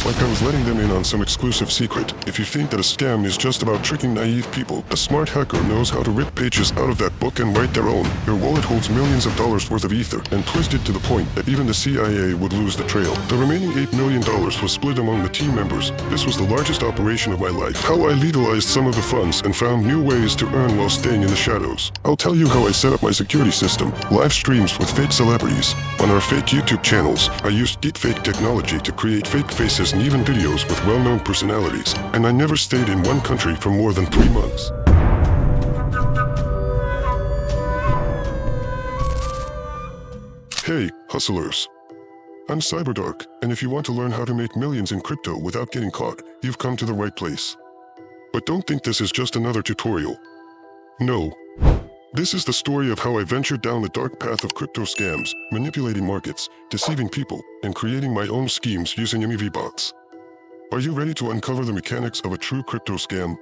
like I was letting them in on some exclusive secret. If you think that a scam is just about tricking naive people, a smart hacker knows how to rip pages out of that book and write their own. Your wallet holds millions of dollars worth of ether, and twisted to the point that even the CIA would lose the trail. The remaining $8 million was split among the team members. This was the largest operation of my life. How I legalized some of the funds and found new ways to earn while staying in the shadows. I'll tell you how I set up my security system, live streams with fake celebrities. On our fake YouTube channels, I used deepfake technology to create fake faces and even videos with well-known personalities, and I never stayed in one country for more than 3 months. Hey, hustlers. I'm CyberDark, and if you want to learn how to make millions in crypto without getting caught, you've come to the right place. But don't think this is just another tutorial. No. This is the story of how I ventured down the dark path of crypto scams, manipulating markets, deceiving people, and creating my own schemes using MEV Bots. Are you ready to uncover the mechanics of a true crypto scam?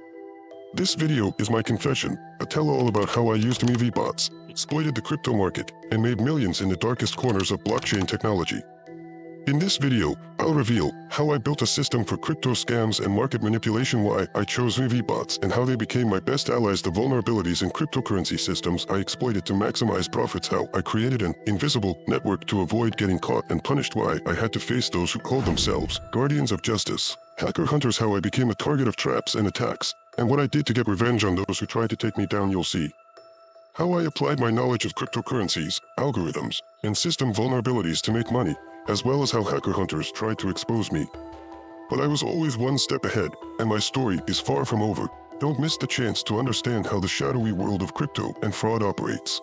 This video is my confession, a tell-all about how I used MEV Bots, exploited the crypto market, and made millions in the darkest corners of blockchain technology. In this video, I'll reveal how I built a system for crypto scams and market manipulation, why I chose MEV Bots, and how they became my best allies, the vulnerabilities in cryptocurrency systems I exploited to maximize profits, how I created an invisible network to avoid getting caught and punished, why I had to face those who called themselves guardians of justice, hacker hunters, how I became a target of traps and attacks, and what I did to get revenge on those who tried to take me down. You'll see how I applied my knowledge of cryptocurrencies, algorithms, and system vulnerabilities to make money, as well as how hacker hunters tried to expose me. But I was always one step ahead, and my story is far from over. Don't miss the chance to understand how the shadowy world of crypto and fraud operates.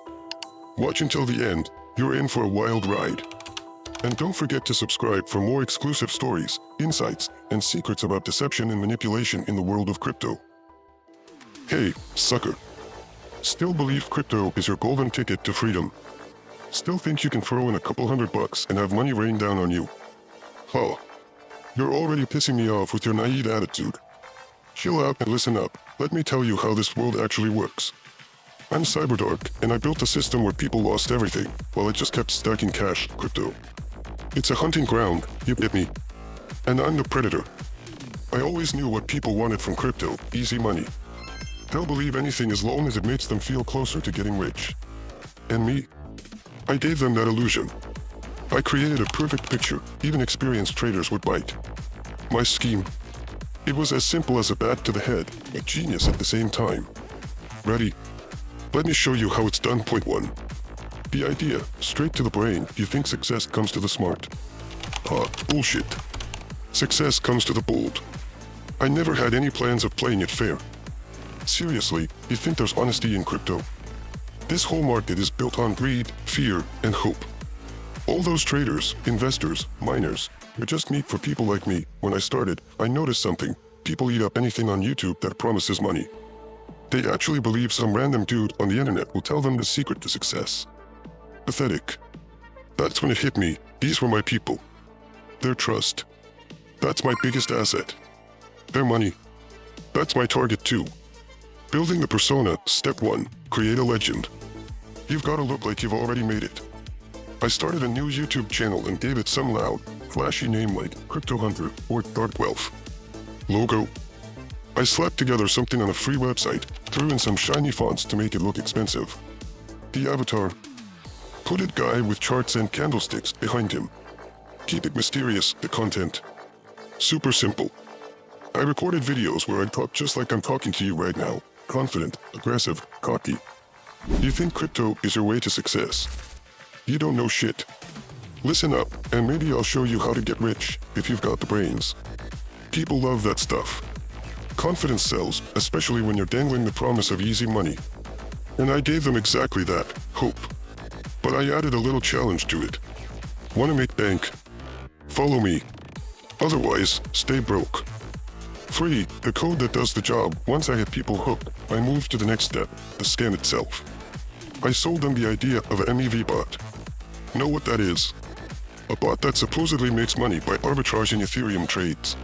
Watch until the end, you're in for a wild ride. And don't forget to subscribe for more exclusive stories, insights, and secrets about deception and manipulation in the world of crypto. Hey, sucker. Still believe crypto is your golden ticket to freedom? Still think you can throw in a couple $100 and have money rain down on you? Huh. You're already pissing me off with your naive attitude. Chill out and listen up. Let me tell you how this world actually works. I'm CyberDark, and I built a system where people lost everything, while I just kept stacking cash, crypto. It's a hunting ground, you get me? And I'm the predator. I always knew what people wanted from crypto, easy money. They'll believe anything as long as it makes them feel closer to getting rich. And me? I gave them that illusion. I created a perfect picture even experienced traders would bite. My scheme? It was as simple as a bat to the head, but genius at the same time. Ready? Let me show you how it's done. Point 1. The idea, straight to the brain. You think success comes to the smart. Bullshit. Success comes to the bold. I never had any plans of playing it fair. Seriously, you think there's honesty in crypto? This whole market is built on greed, fear, and hope. All those traders, investors, miners, are just meat for people like me. When I started, I noticed something. People eat up anything on YouTube that promises money. They actually believe some random dude on the internet will tell them the secret to success. Pathetic. That's when it hit me. These were my people. Their trust. That's my biggest asset. Their money. That's my target too. Building the persona. Step 1. Create a legend. You've got to look like you've already made it. I started a new YouTube channel and gave it some loud, flashy name like Crypto Hunter or Dark Wealth. Logo. I slapped together something on a free website, threw in some shiny fonts to make it look expensive. The avatar. Hooded guy with charts and candlesticks behind him. Keep it mysterious, the content. Super simple. I recorded videos where I talk just like I'm talking to you right now. Confident, aggressive, cocky. You think crypto is your way to success? You don't know shit. Listen up, and maybe I'll show you how to get rich if you've got the brains. People love that stuff. Confidence sells, especially when you're dangling the promise of easy money. And I gave them exactly that, hope. But I added a little challenge to it. Want to make bank? Follow me. Otherwise, stay broke. Free, the code that does the job. Once I had people hooked, I moved to the next step, the scam itself. I sold them the idea of a MEV bot. Know what that is? A bot that supposedly makes money by arbitraging Ethereum trades.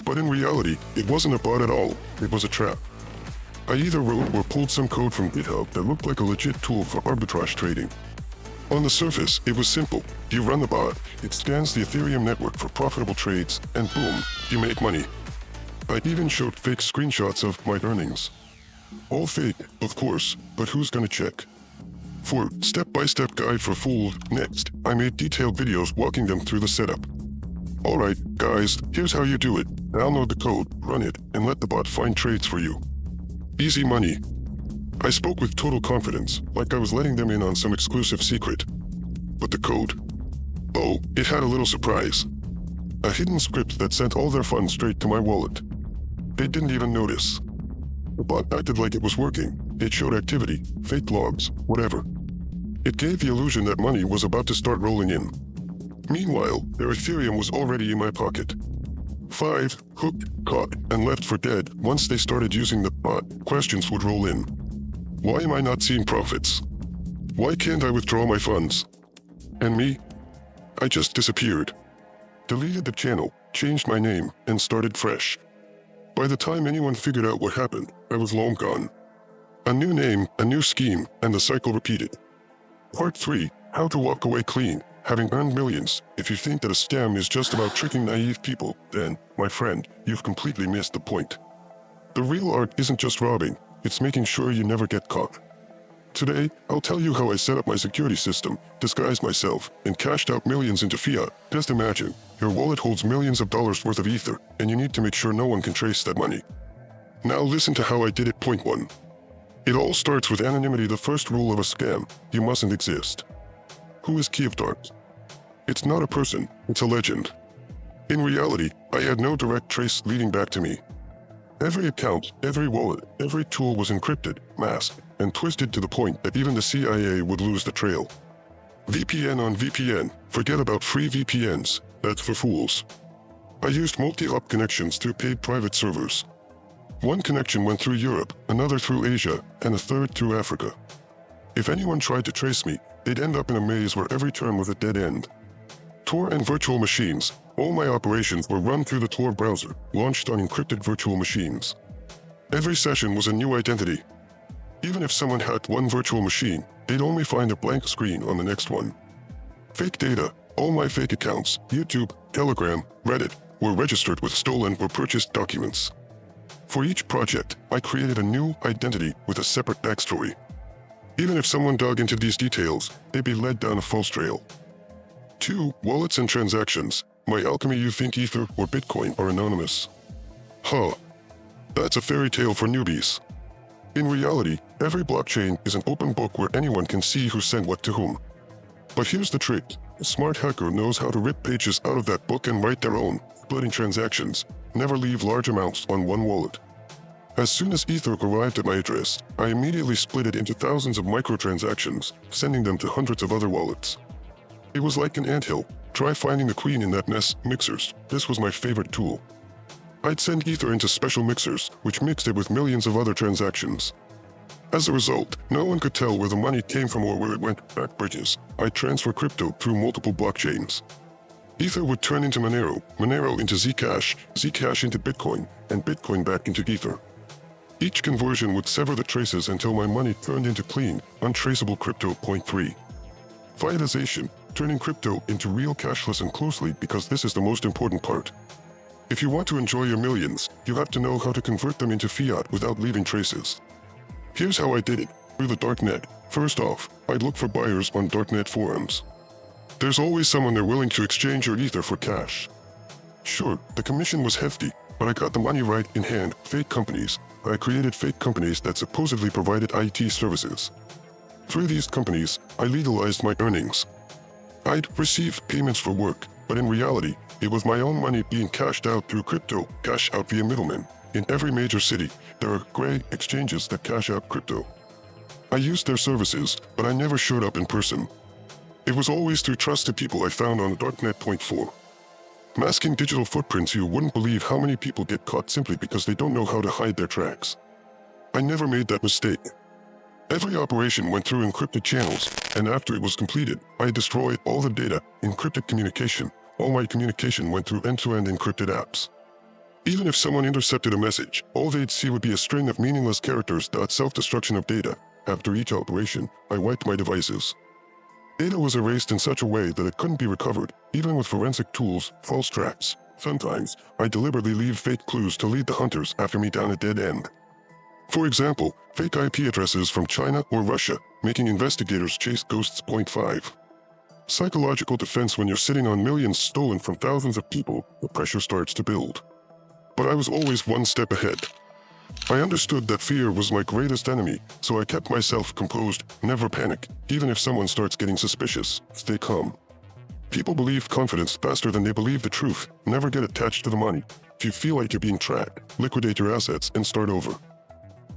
But in reality, it wasn't a bot at all, it was a trap. I either wrote or pulled some code from GitHub that looked like a legit tool for arbitrage trading. On the surface, it was simple. You run the bot, it scans the Ethereum network for profitable trades, and boom, you make money. I even showed fake screenshots of my earnings. All fake, of course, but who's gonna check? For step-by-step guide for fools, next, I made detailed videos walking them through the setup. Alright, guys, here's how you do it. Download the code, run it, and let the bot find trades for you. Easy money. I spoke with total confidence, like I was letting them in on some exclusive secret. But the code? Oh, it had a little surprise. A hidden script that sent all their funds straight to my wallet. They didn't even notice. The bot acted like it was working. It showed activity, fake logs, whatever. It gave the illusion that money was about to start rolling in. Meanwhile, their Ethereum was already in my pocket. 5, hooked, caught, and left for dead. Once they started using the bot, questions would roll in. Why am I not seeing profits? Why can't I withdraw my funds? And me? I just disappeared. Deleted the channel, changed my name, and started fresh. By the time anyone figured out what happened, I was long gone. A new name, a new scheme, and the cycle repeated. Part 3, how to walk away clean, having earned millions. If you think that a scam is just about tricking naive people, then, my friend, you've completely missed the point. The real art isn't just robbing, it's making sure you never get caught. Today, I'll tell you how I set up my security system, disguised myself, and cashed out millions into fiat. Just imagine, your wallet holds millions of dollars worth of ether, and you need to make sure no one can trace that money. Now listen to how I did it. Point 1. It all starts with anonymity, the first rule of a scam. You mustn't exist. Who is CyberDark? It's not a person, it's a legend. In reality, I had no direct trace leading back to me. Every account, every wallet, every tool was encrypted, masked, and twisted to the point that even the CIA would lose the trail. VPN on VPN, forget about free VPNs, that's for fools. I used multi-hop connections through paid private servers. One connection went through Europe, another through Asia, and a third through Africa. If anyone tried to trace me, they'd end up in a maze where every turn was a dead end. Tor and virtual machines. All my operations were run through the Tor browser, launched on encrypted virtual machines. Every session was a new identity. Even if someone hacked one virtual machine, they'd only find a blank screen on the next one. Fake data. All my fake accounts, YouTube, Telegram, Reddit, were registered with stolen or purchased documents. For each project, I created a new identity with a separate backstory. Even if someone dug into these details, they'd be led down a false trail. 2. Wallets and transactions. My alchemy. You think Ether or Bitcoin are anonymous. Huh. That's a fairy tale for newbies. In reality, every blockchain is an open book where anyone can see who sent what to whom. But here's the trick. A smart hacker knows how to rip pages out of that book and write their own, splitting transactions. Never leave large amounts on one wallet. As soon as Ether arrived at my address, I immediately split it into thousands of microtransactions, sending them to hundreds of other wallets. It was like an anthill. Try finding the queen in that mess. Mixers. This was my favorite tool. I'd send Ether into special mixers, which mixed it with millions of other transactions. As a result, no one could tell where the money came from or where it went. Back bridges. I'd transfer crypto through multiple blockchains. Ether would turn into Monero, Monero into Zcash, Zcash into Bitcoin, and Bitcoin back into Ether. Each conversion would sever the traces until my money turned into clean, untraceable crypto. Point 3. Fiatization, turning crypto into real cashless and closely, because this is the most important part. If you want to enjoy your millions, you have to know how to convert them into fiat without leaving traces. Here's how I did it, through the darknet. First off, I'd look for buyers on darknet forums. There's always someone there willing to exchange your Ether for cash. Sure, the commission was hefty, but I got the money right in hand. Fake companies. I created fake companies that supposedly provided IT services. Through these companies, I legalized my earnings. I'd receive payments for work, but in reality, it was my own money being cashed out through crypto, cash out via middlemen. In every major city, there are gray exchanges that cash out crypto. I used their services, but I never showed up in person. It was always through trusted people I found on the darknet. Point 4. Masking digital footprints. You wouldn't believe how many people get caught simply because they don't know how to hide their tracks. I never made that mistake. Every operation went through encrypted channels, and after it was completed, I destroyed all the data. Encrypted communication. All my communication went through end-to-end encrypted apps. Even if someone intercepted a message, all they'd see would be a string of meaningless characters. Self-destruction of data. After each operation, I wiped my devices. Data was erased in such a way that it couldn't be recovered, even with forensic tools, false tracks. Sometimes, I deliberately leave fake clues to lead the hunters after me down a dead end. For example, fake IP addresses from China or Russia, making investigators chase ghosts. Point 5. Psychological defense. When you're sitting on millions stolen from thousands of people, the pressure starts to build. But I was always one step ahead. I understood that fear was my greatest enemy, so I kept myself composed, never panic, even if someone starts getting suspicious. Stay calm. People believe confidence faster than they believe the truth. Never get attached to the money. If you feel like you're being tracked, liquidate your assets and start over.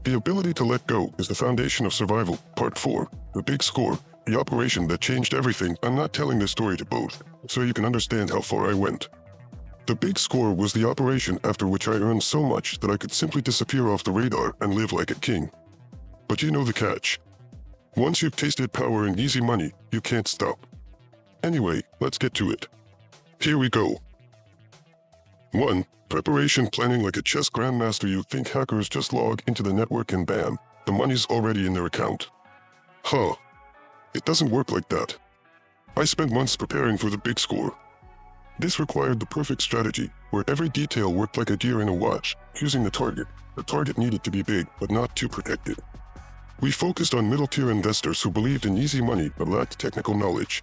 The ability to let go is the foundation of survival. Part 4. The Big Score. The operation that changed everything. I'm not telling this story to boast, so you can understand how far I went. The Big Score was the operation after which I earned so much that I could simply disappear off the radar and live like a king. But you know the catch. Once you've tasted power and easy money, you can't stop. Anyway, let's get to it. Here we go. 1. Preparation. Planning. Like a chess grandmaster, you think hackers just log into the network and bam, the money's already in their account. It doesn't work like that. I spent months preparing for the Big Score. This required the perfect strategy, where every detail worked like a gear in a watch. Choosing the target needed to be big, but not too protected. We focused on middle-tier investors who believed in easy money but lacked technical knowledge.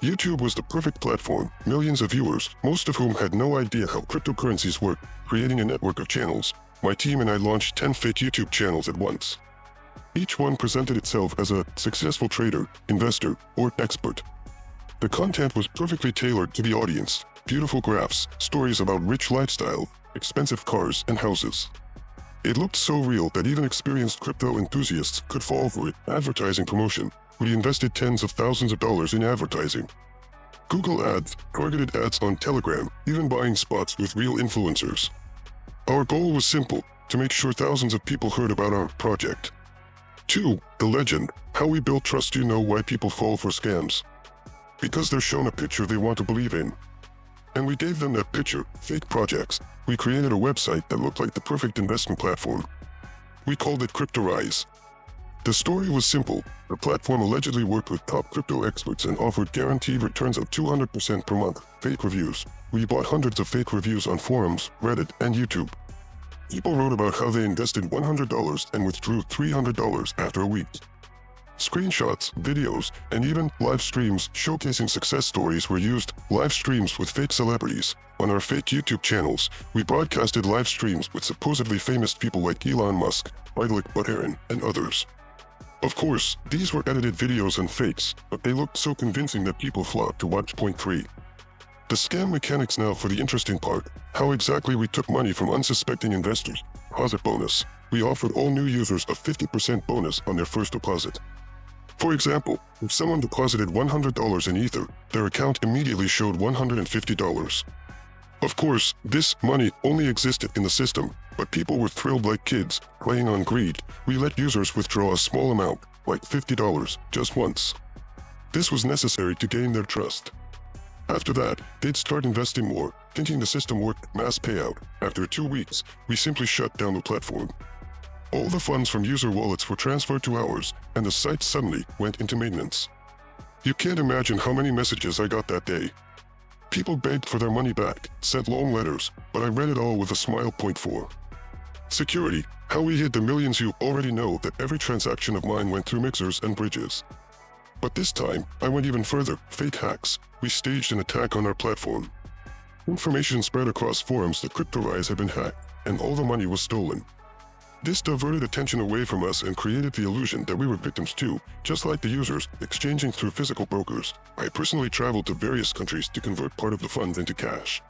YouTube was the perfect platform, millions of viewers, most of whom had no idea how cryptocurrencies work. Creating a network of channels, my team and I launched 10 fake YouTube channels at once. Each one presented itself as a successful trader, investor, or expert. The content was perfectly tailored to the audience. Beautiful graphs, stories about rich lifestyle, expensive cars and houses. It looked so real that even experienced crypto enthusiasts could fall for it. Advertising promotion. We invested tens of thousands of dollars in advertising. Google ads, targeted ads on Telegram, even buying spots with real influencers. Our goal was simple, to make sure thousands of people heard about our project. 2. The legend. How we build trust. You know why people fall for scams? Because they're shown a picture they want to believe in. And we gave them that picture. Fake projects. We created a website that looked like the perfect investment platform. We called it Cryptorise. The story was simple. The platform allegedly worked with top crypto experts and offered guaranteed returns of 200% per month. Fake reviews. We bought hundreds of fake reviews on forums, Reddit, and YouTube. People wrote about how they invested $100 and withdrew $300 after a week. Screenshots, videos, and even live streams showcasing success stories were used. Live streams with fake celebrities. On our fake YouTube channels, we broadcasted live streams with supposedly famous people like Elon Musk, Vitalik Buterin, and others. Of course, these were edited videos and fakes, but they looked so convincing that people flocked to watch. Point 3. The scam mechanics. Now for the interesting part. How exactly we took money from unsuspecting investors. Deposit bonus. We offered all new users a 50% bonus on their first deposit. For example, if someone deposited $100 in Ether, their account immediately showed $150. Of course, this money only existed in the system, but people were thrilled like kids, playing on greed. We let users withdraw a small amount, like $50, just once. This was necessary to gain their trust. After that, they'd start investing more, thinking the system worked. Mass payout. After 2 weeks, we simply shut down the platform. All the funds from user wallets were transferred to ours, and the site suddenly went into maintenance. You can't imagine how many messages I got that day. People begged for their money back, sent long letters, but I read it all with a smile. Point 4. Security. How we hid the millions. You already know that every transaction of mine went through mixers and bridges. But this time, I went even further. Fake hacks. We staged an attack on our platform. Information spread across forums that Cryptorise had been hacked, and all the money was stolen. This diverted attention away from us and created the illusion that we were victims too, just like the users, exchanging through physical brokers. I personally traveled to various countries to convert part of the funds into cash.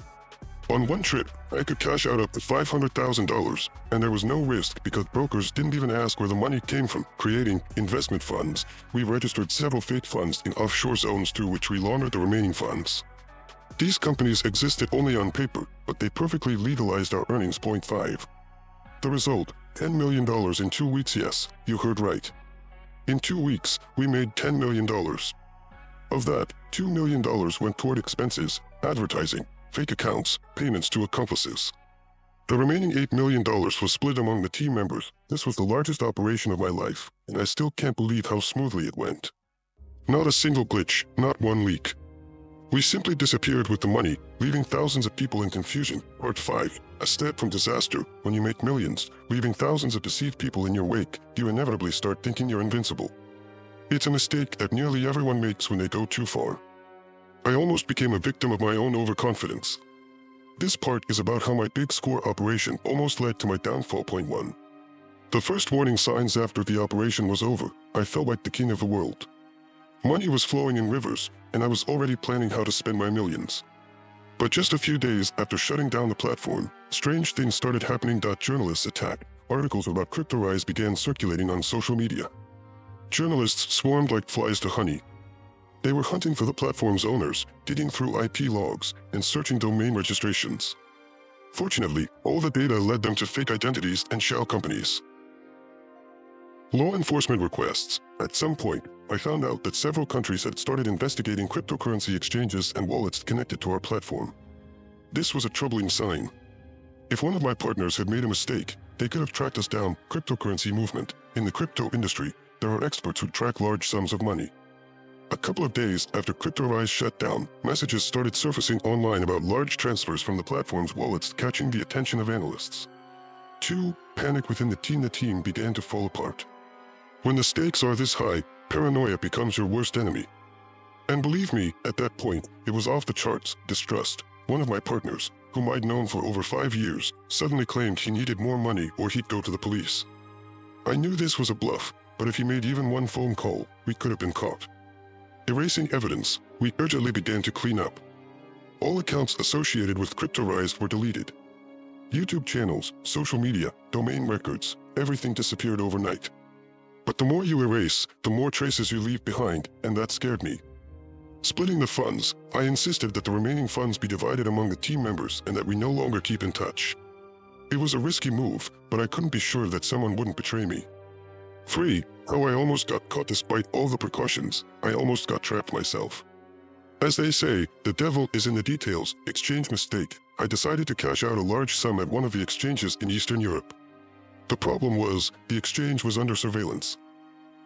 On one trip, I could cash out up to $500,000, and there was no risk because brokers didn't even ask where the money came from. Creating investment funds, we registered several fake funds in offshore zones through which we laundered the remaining funds. These companies existed only on paper, but they perfectly legalized our earnings. Point 5. The result, $10 million in 2 weeks. Yes, you heard right. In 2 weeks, we made $10 million. Of that, $2 million went toward expenses, advertising, fake accounts, payments to accomplices. The remaining $8 million was split among the team members. This was the largest operation of my life, and I still can't believe how smoothly it went. Not a single glitch, not one leak. We simply disappeared with the money, leaving thousands of people in confusion. Part 5. A step from disaster. When you make millions, leaving thousands of deceived people in your wake, you inevitably start thinking you're invincible. It's a mistake that nearly everyone makes when they go too far. I almost became a victim of my own overconfidence. This part is about how my big score operation almost led to my downfall. Point 1. The first warning signs after the operation was over, I felt like the king of the world. Money was flowing in rivers, and I was already planning how to spend my millions. But just a few days after shutting down the platform, strange things started happening. Journalists attacked. Articles about CryptoRise began circulating on social media. Journalists swarmed like flies to honey. They were hunting for the platform's owners, digging through IP logs, and searching domain registrations. Fortunately, all the data led them to fake identities and shell companies. Law enforcement requests. At some point, I found out that several countries had started investigating cryptocurrency exchanges and wallets connected to our platform. This was a troubling sign. If one of my partners had made a mistake, they could have tracked us down. Cryptocurrency movement. In the crypto industry, there are experts who track large sums of money. A couple of days after CryptoRise shut down, messages started surfacing online about large transfers from the platform's wallets, catching the attention of analysts. 2. Panic within the team. The team began to fall apart. When the stakes are this high, paranoia becomes your worst enemy. And believe me, at that point, it was off the charts. Distrust. One of my partners, whom I'd known for over 5 years, suddenly claimed he needed more money or he'd go to the police. I knew this was a bluff, but if he made even one phone call, we could have been caught. Erasing evidence, we urgently began to clean up. All accounts associated with CryptoRise were deleted. YouTube channels, social media, domain records, everything disappeared overnight. But the more you erase, the more traces you leave behind, and that scared me. Splitting the funds, I insisted that the remaining funds be divided among the team members and that we no longer keep in touch. It was a risky move, but I couldn't be sure that someone wouldn't betray me. 3. How I almost got caught. Despite all the precautions, I almost got trapped myself. As they say, the devil is in the details. Exchange mistake. I decided to cash out a large sum at one of the exchanges in Eastern Europe. The problem was, the exchange was under surveillance.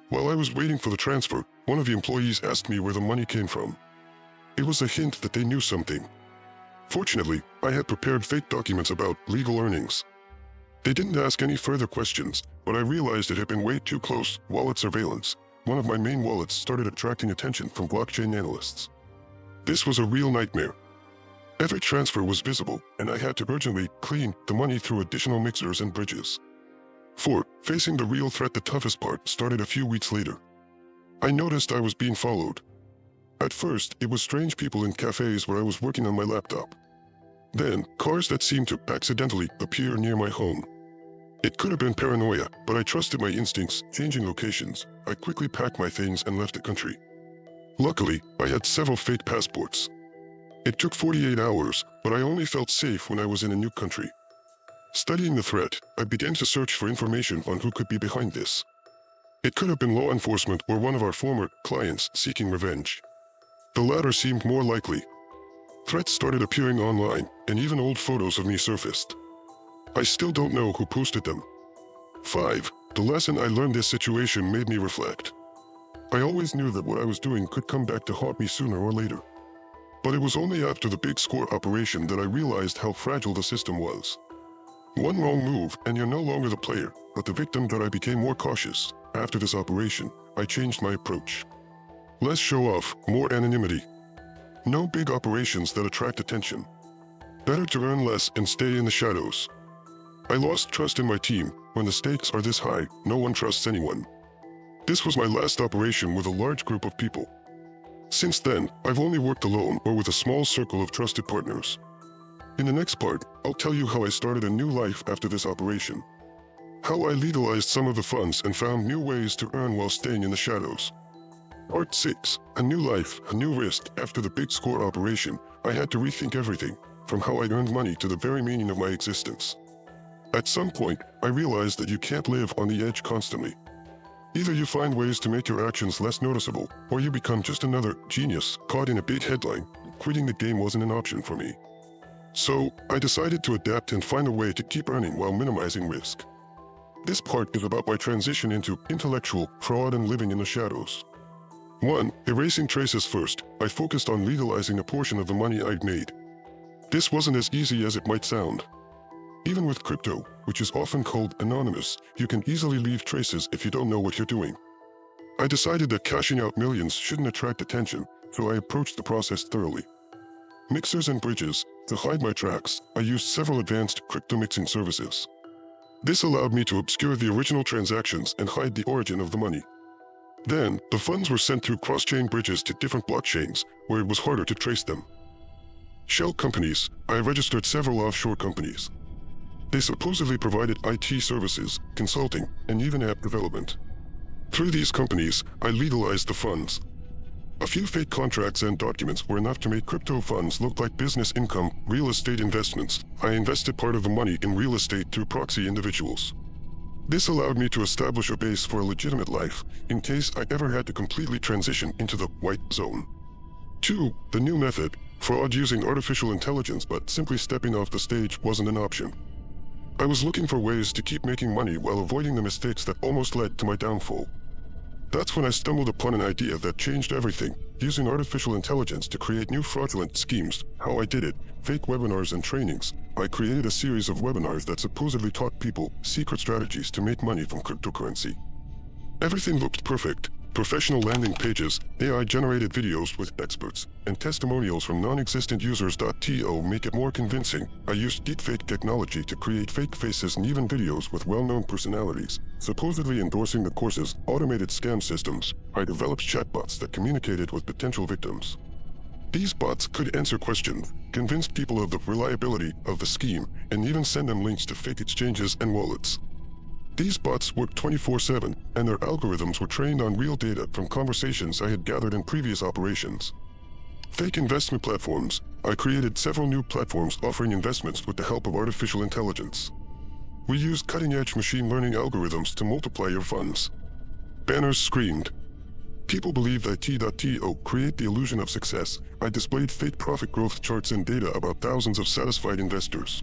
While I was waiting for the transfer, one of the employees asked me where the money came from. It was a hint that they knew something. Fortunately, I had prepared fake documents about legal earnings. They didn't ask any further questions, but I realized it had been way too close. Wallet surveillance. One of my main wallets started attracting attention from blockchain analysts. This was a real nightmare. Every transfer was visible, and I had to urgently clean the money through additional mixers and bridges. 4. Facing the real threat. The toughest part started a few weeks later. I noticed I was being followed. At first, it was strange people in cafes where I was working on my laptop. Then, cars that seemed to accidentally appear near my home. It could have been paranoia, but I trusted my instincts. Changing locations, I quickly packed my things and left the country. Luckily, I had several fake passports. It took 48 hours, but I only felt safe when I was in a new country. Studying the threat, I began to search for information on who could be behind this. It could have been law enforcement or one of our former clients seeking revenge. The latter seemed more likely. Threats started appearing online, and even old photos of me surfaced. I still don't know who posted them. 5. The lesson I learned. This situation made me reflect. I always knew that what I was doing could come back to haunt me sooner or later. But it was only after the big score operation that I realized how fragile the system was. One wrong move, and you're no longer the player, but the victim. I became more cautious. After this operation, I changed my approach. Less show-off, more anonymity. No big operations that attract attention. Better to earn less and stay in the shadows. I lost trust in my team. When the stakes are this high, no one trusts anyone. This was my last operation with a large group of people. Since then, I've only worked alone or with a small circle of trusted partners. In the next part, I'll tell you how I started a new life after this operation. How I legalized some of the funds and found new ways to earn while staying in the shadows. Part 6. A new life, a new risk. After the big score operation, I had to rethink everything, from how I earned money to the very meaning of my existence. At some point, I realized that you can't live on the edge constantly. Either you find ways to make your actions less noticeable, or you become just another genius caught in a big headline. Quitting the game wasn't an option for me. So, I decided to adapt and find a way to keep earning while minimizing risk. This part is about my transition into intellectual fraud and living in the shadows. 1. Erasing traces first. I focused on legalizing a portion of the money I'd made. This wasn't as easy as it might sound. Even with crypto, which is often called anonymous, you can easily leave traces if you don't know what you're doing. I decided that cashing out millions shouldn't attract attention, so I approached the process thoroughly. Mixers and bridges. To hide my tracks, I used several advanced crypto mixing services. This allowed me to obscure the original transactions and hide the origin of the money. Then, the funds were sent through cross-chain bridges to different blockchains, where it was harder to trace them. Shell companies. I registered several offshore companies. They supposedly provided IT services, consulting, and even app development. Through these companies, I legalized the funds. A few fake contracts and documents were enough to make crypto funds look like business income, real estate investments. I invested part of the money in real estate through proxy individuals. This allowed me to establish a base for a legitimate life, in case I ever had to completely transition into the white zone. 2. The new method. Fraud using artificial intelligence, but simply stepping off the stage wasn't an option. I was looking for ways to keep making money while avoiding the mistakes that almost led to my downfall. That's when I stumbled upon an idea that changed everything, using artificial intelligence to create new fraudulent schemes. How I did it: fake webinars and trainings. I created a series of webinars that supposedly taught people secret strategies to make money from cryptocurrency. Everything looked perfect. Professional landing pages, AI-generated videos with experts, and testimonials from non-existent users. To make it more convincing, I used deepfake technology to create fake faces and even videos with well-known personalities, supposedly endorsing the courses. Automated scam systems. I developed chatbots that communicated with potential victims. These bots could answer questions, convince people of the reliability of the scheme, and even send them links to fake exchanges and wallets. These bots worked 24/7, and their algorithms were trained on real data from conversations I had gathered in previous operations. Fake investment platforms. I created several new platforms offering investments with the help of artificial intelligence. We used cutting-edge machine learning algorithms to multiply your funds. Banners screamed. People believed to create the illusion of success. I displayed fake profit growth charts and data about thousands of satisfied investors.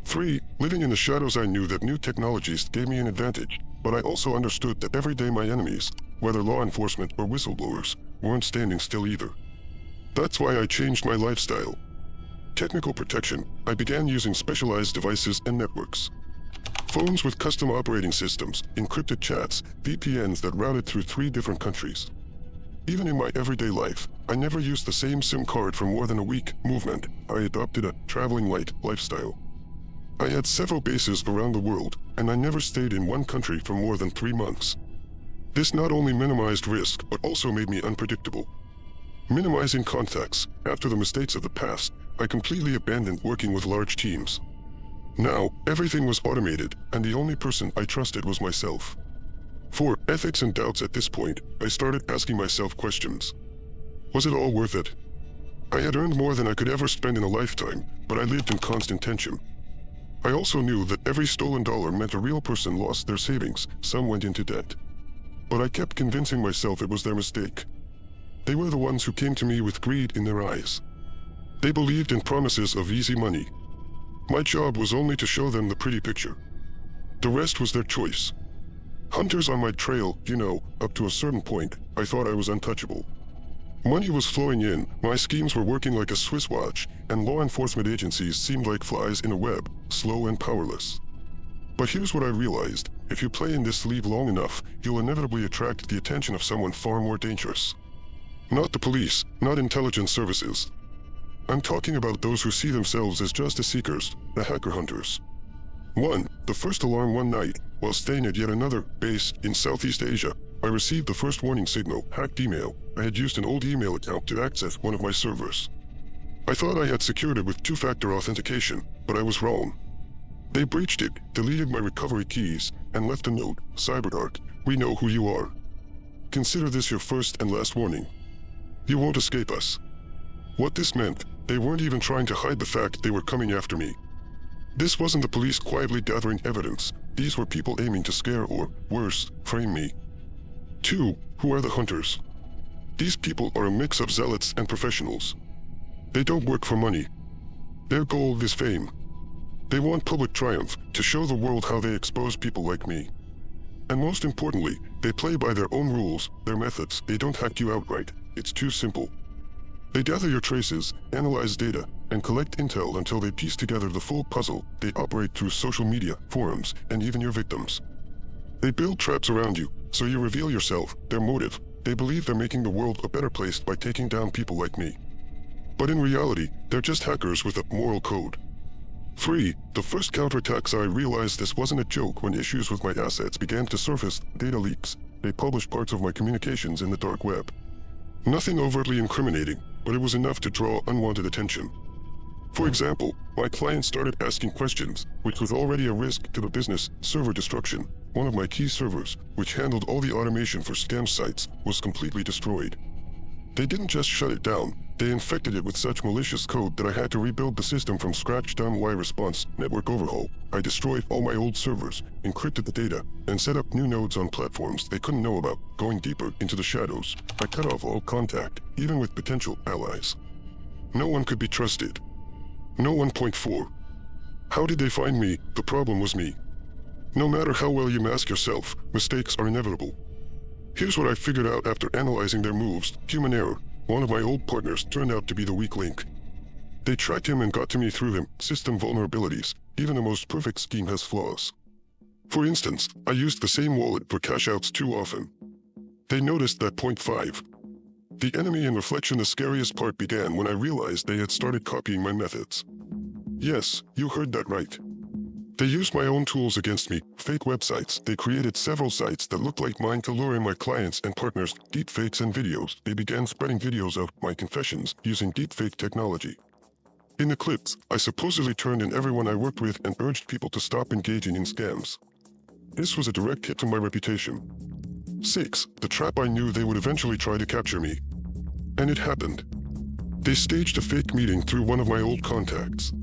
3. Living in the shadows. I knew that new technologies gave me an advantage, but I also understood that every day my enemies, whether law enforcement or whistleblowers, weren't standing still either. That's why I changed my lifestyle. Technical protection. I began using specialized devices and networks. Phones with custom operating systems, encrypted chats, VPNs that routed through 3 different countries. Even in my everyday life, I never used the same SIM card for more than a week. Movement. I adopted a traveling light lifestyle. I had several bases around the world, and I never stayed in one country for more than 3 months. This not only minimized risk, but also made me unpredictable. Minimizing contacts. After the mistakes of the past, I completely abandoned working with large teams. Now, everything was automated, and the only person I trusted was myself. 4. Ethics and doubts. At this point, I started asking myself questions. Was it all worth it? I had earned more than I could ever spend in a lifetime, but I lived in constant tension. I also knew that every stolen dollar meant a real person lost their savings. Some went into debt. But I kept convincing myself it was their mistake. They were the ones who came to me with greed in their eyes. They believed in promises of easy money. My job was only to show them the pretty picture. The rest was their choice. Hunters on my trail, up to a certain point, I thought I was untouchable. Money was flowing in, my schemes were working like a Swiss watch, and law enforcement agencies seemed like flies in a web, slow and powerless. But here's what I realized: if you play in this sleeve long enough, you'll inevitably attract the attention of someone far more dangerous. Not the police, not intelligence services. I'm talking about those who see themselves as justice seekers, the hacker hunters. 1. The first alarm. One night, while staying at yet another base in Southeast Asia, I received the first warning signal: hacked email. I had used an old email account to access one of my servers. I thought I had secured it with 2-factor authentication, but I was wrong. They breached it, deleted my recovery keys, and left a note: CyberDark, we know who you are. Consider this your first and last warning. You won't escape us. What this meant, they weren't even trying to hide the fact they were coming after me. This wasn't the police quietly gathering evidence. These were people aiming to scare or, worse, frame me. 2. Who are the hunters? These people are a mix of zealots and professionals. They don't work for money. Their goal is fame. They want public triumph, to show the world how they expose people like me. And most importantly, They play by their own rules, their methods. They don't hack you outright. It's too simple. They gather your traces, analyze data, and collect intel until they piece together the full puzzle. They operate through social media, forums, and even your victims. They build traps around you, so you reveal yourself, their motive. They believe they're making the world a better place by taking down people like me. But in reality, they're just hackers with a moral code. 3. The first counterattacks. I realized this wasn't a joke when issues with my assets began to surface. Data leaks. They published parts of my communications in the dark web. Nothing overtly incriminating, but it was enough to draw unwanted attention. For example, my client started asking questions, which was already a risk to the business. Server destruction. One of my key servers, which handled all the automation for scam sites, was completely destroyed. They didn't just shut it down, they infected it with such malicious code that I had to rebuild the system from scratch. Y response, network overhaul. I destroyed all my old servers, encrypted the data, and set up new nodes on platforms they couldn't know about. Going deeper into the shadows, I cut off all contact, even with potential allies. No one could be trusted. No 1.4. How did they find me? The problem was me. No matter how well you mask yourself, mistakes are inevitable. Here's what I figured out after analyzing their moves. Human error. One of my old partners turned out to be the weak link. They tracked him and got to me through him. System vulnerabilities. Even the most perfect scheme has flaws. For instance, I used the same wallet for cash outs too often. They noticed that. 5. The enemy in reflection. The scariest part began when I realized they had started copying my methods. Yes, you heard that right. They used my own tools against me. Fake websites. They created several sites that looked like mine to lure in my clients and partners. Deepfakes and videos. They began spreading videos of my confessions using deepfake technology. In the clips, I supposedly turned in everyone I worked with and urged people to stop engaging in scams. This was a direct hit to my reputation. 6. The trap. I knew they would eventually try to capture me. And it happened. They staged a fake meeting through one of my old contacts.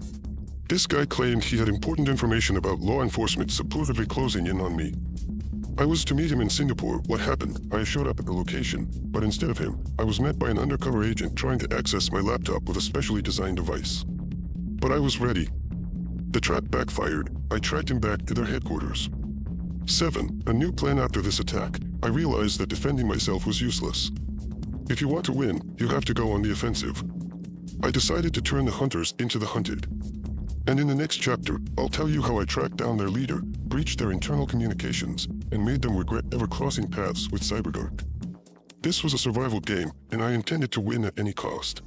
This guy claimed he had important information about law enforcement supposedly closing in on me. I was to meet him in Singapore. What happened? I showed up at the location, but instead of him, I was met by an undercover agent trying to access my laptop with a specially designed device. But I was ready. The trap backfired. I tracked him back to their headquarters. 7. A new plan. After this attack, I realized that defending myself was useless. If you want to win, you have to go on the offensive. I decided to turn the hunters into the hunted. And in the next chapter, I'll tell you how I tracked down their leader, breached their internal communications, and made them regret ever crossing paths with CyberDark. This was a survival game, and I intended to win at any cost.